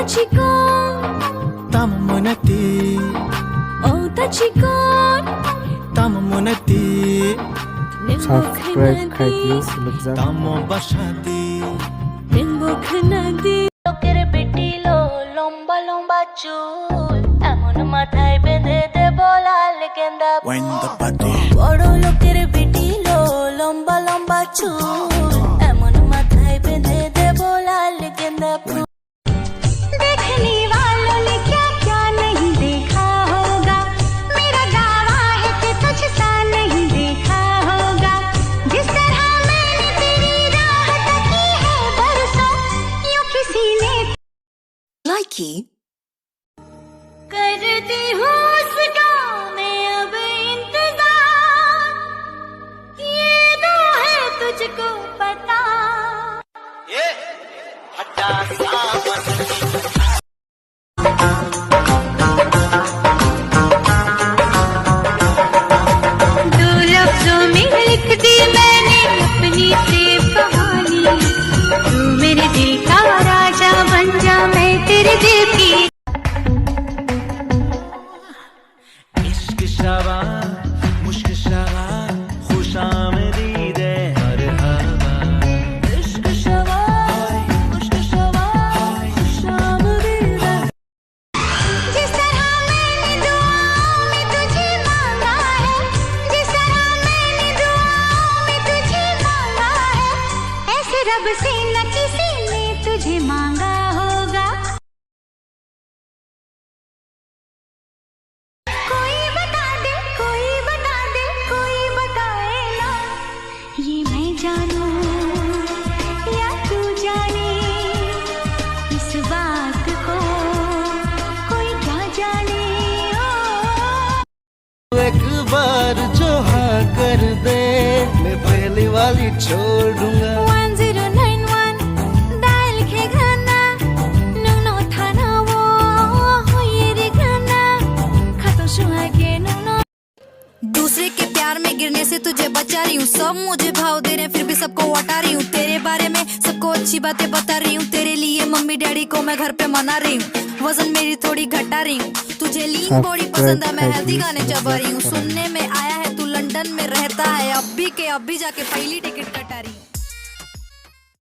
tachikon Tamamunati oh tachikon Tamamunati Subscribe कीजिए सुलभ जा Tamo bashati নিম্বুক নদী লোকের পিটিলো লম্বা লম্বা চুল এমন মাথায় বেঁধে দেব লাল গেন্দা Wind the body বড় লোকের পিটিলো লম্বা লম্বা চুল এমন মাথায় বেঁধে দেব লাল গেন্দা ফুল देखने वालों ने क्या क्या नहीं देखा होगा मेरा दावा है कि तुझसा नहीं देखा होगा जिस तरह मैंने तेरी राह तकी है बरसों यूं किसी ने লাইকি करती हूँ उस गाँव में अब इंतजार ये तो है तुझको पता दो लफ्जों में लिख दी मैंने अपनी प्रेम कहानी तू मेरे दिल का राजा बन जा मैं तेरे दिल की इश्क शवा मुश्क शवा खुशामदीद मरहबा इश्क शवा मुश्क शवा खुशामदीद जिस तरह मैंने दुआओं में तुझे मांगा है जिस तरह मैंने दुआओं में तुझे मांगा है ऐसे रब से न किसी ने तुझे मांगा होगा कोई बता दे कोई बता दे कोई बताए ना ये मैं जानूं या तू जाने इस बात को कोई क्या जाने ओ एक बार जो हाँ कर दे मैं पहली वाली छोड़ दूंगा 1091 डायल के गाना नुनो थाना वो हो ये रे गाना खतो सुहागे नुनो दूसरे के प्यार में गिरने से तुझे बचा रही हूँ सब मुझे भाव दे रहे हैं फिर भी सबको हटा रही हूँ तेरे बारे में सबको अच्छी बातें बता रही हूँ तेरे लिए मम्मी डैडी को मैं घर पे मना रही हूँ वजन मेरी थोड़ी घटा रही हूँ तुझे लीन बॉडी पसंद है मैं हेल्दी गाने चबा रही हूँ सुनने में आया है तू लंदन में रहता है अब भी जाके पहली टिकट कटा रही हूँ